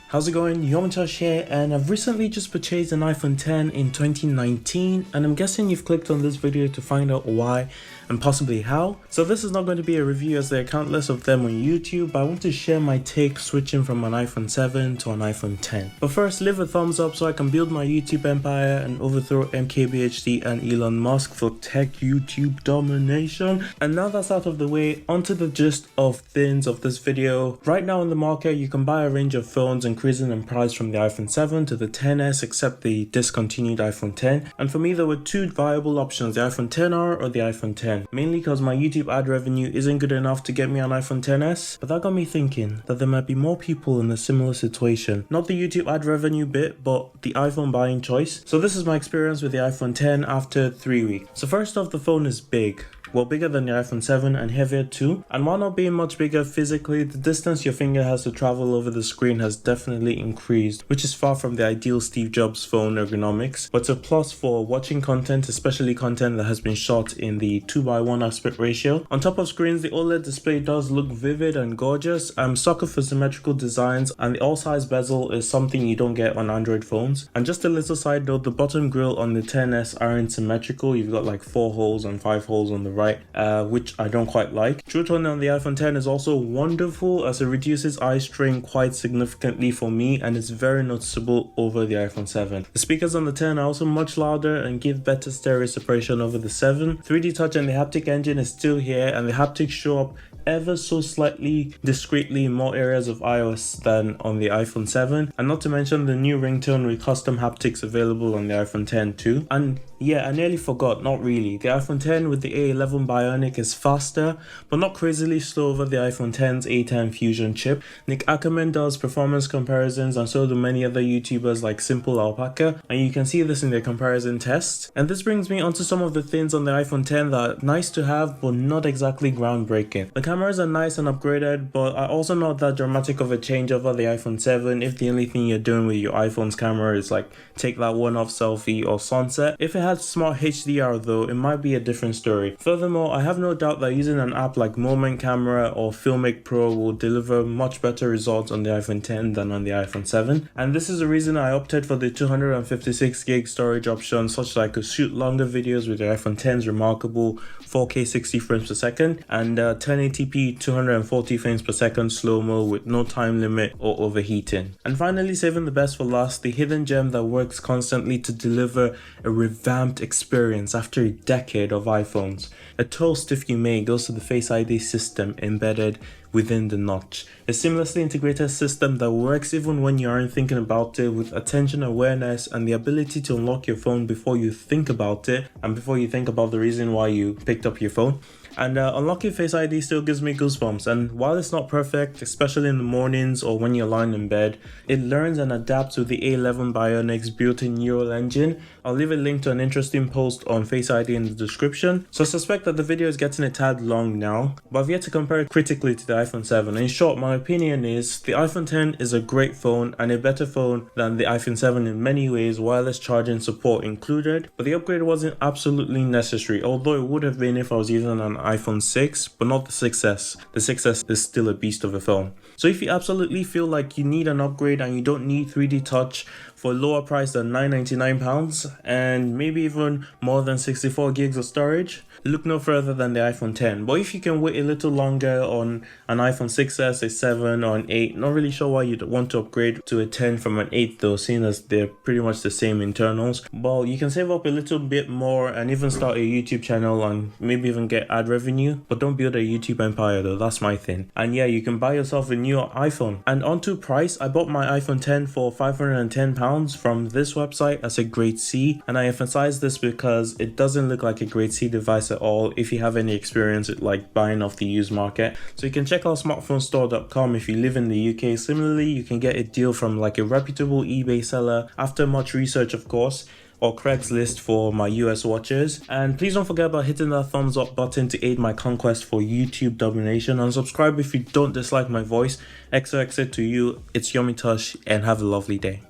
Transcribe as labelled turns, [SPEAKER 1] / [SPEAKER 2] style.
[SPEAKER 1] How's it going? Yomitosh here, and I've recently just purchased an iPhone 10 in 2019, and I'm guessing you've clicked on this video to find out why and possibly how. So this is not going to be a review as there are countless of them on YouTube, but I want to share my take switching from an iPhone 7 to an iPhone 10. But first, leave a thumbs up so I can build my YouTube empire and overthrow MKBHD and Elon Musk for tech YouTube domination. And now that's out of the way, onto the gist of things of this video. Right now in the market, you can buy a range of phones increasing in price from the iPhone 7 to the 10s except the discontinued iPhone 10. And for me, there were two viable options, the iPhone 10R or the iPhone 10. Mainly because my YouTube ad revenue isn't good enough to get me an iPhone 10s. But that got me thinking that there might be more people in a similar situation. Not the YouTube ad revenue bit, but the iPhone buying choice. So this is my experience with the iPhone 10 after 3 weeks. So first off, the phone is big. Well, bigger than the iPhone 7 and heavier too. And while not being much bigger physically, the distance your finger has to travel over the screen has definitely increased, which is far from the ideal Steve Jobs phone ergonomics, but it's a plus for watching content, especially content that has been shot in the 2:1 aspect ratio. On top of screens, the OLED display does look vivid and gorgeous. I'm sucker for symmetrical designs, and the all-size bezel is something you don't get on Android phones. And just a little side note, the bottom grille on the 10s aren't symmetrical. You've got like 4 holes and 5 holes on the right, which I don't quite like. True tone on the iPhone 10 is also wonderful as it reduces eye strain quite significantly for me, and it's very noticeable over the iPhone 7. The speakers on the 10 are also much louder and give better stereo separation over the 7. 3D Touch and the haptic engine is still here, and the haptics show up ever so slightly discreetly in more areas of iOS than on the iPhone 7, and not to mention the new ringtone with custom haptics available on the iPhone 10 too. And yeah, I nearly forgot, not really. The iPhone 10 with the A11 Bionic is faster, but not crazily slow over the iPhone 10's A10 Fusion chip. Nick Ackerman does performance comparisons, and so do many other YouTubers like Simple Alpaca, and you can see this in their comparison tests. And this brings me onto some of the things on the iPhone 10 that are nice to have, but not exactly groundbreaking. The cameras are nice and upgraded, but are also not that dramatic of a change over the iPhone 7 if the only thing you're doing with your iPhone's camera is like take that one-off selfie or sunset. If it had smart HDR though, it might be a different story. Furthermore, I have no doubt that using an app like Moment Camera or Filmic Pro will deliver much better results on the iPhone 10 than on the iPhone 7. And this is the reason I opted for the 256 gig storage option, such that I could shoot longer videos with the iPhone 10's remarkable 4K 60 frames per second and 1080p 240 frames per second slow-mo with no time limit or overheating. And finally, saving the best for last, the hidden gem that works constantly to deliver a revamped experience after a decade of iPhones. A toast, if you may, goes to the Face ID system embedded within the notch. A seamlessly integrated system that works even when you aren't thinking about it, with attention awareness and the ability to unlock your phone before you think about it and before you think about the reason why you picked up your phone. And unlocking Face ID still gives me goosebumps, and while it's not perfect, especially in the mornings or when you're lying in bed, it learns and adapts with the A11 Bionic's built-in neural engine. I'll leave a link to an interesting post on Face ID in the description. So I suspect that the video is getting a tad long now, but I've yet to compare it critically to the iPhone 7. In short, my opinion is the iPhone 10 is a great phone and a better phone than the iPhone 7 in many ways, wireless charging support included, but the upgrade wasn't absolutely necessary, although it would have been if I was using an iPhone 6, but not the 6s. The 6s is still a beast of a phone. So if you absolutely feel like you need an upgrade and you don't need 3D Touch for a lower price than £999 and maybe even more than 64 gigs of storage, look no further than the iPhone 10. But if you can wait a little longer on an iPhone 6s, a 7 or an 8, not really sure why you'd want to upgrade to a 10 from an 8 though, seeing as they're pretty much the same internals. Well, you can save up a little bit more and even start a YouTube channel and maybe even get ad revenue, but don't build a YouTube empire though, that's my thing. And yeah, you can buy yourself a new iPhone. And onto price, I bought my iPhone 10 for £510 from this website as a grade C, and I emphasize this because it doesn't look like a grade C device at all if you have any experience with like buying off the used market. So you can check out smartphonestore.com if you live in the UK. Similarly, you can get a deal from like a reputable eBay seller after much research, of course, or Craigslist for my US watchers. And please don't forget about hitting that thumbs up button to aid my conquest for YouTube domination, and subscribe if you don't dislike my voice. XOXO to you, it's Yomitosh, and have a lovely day.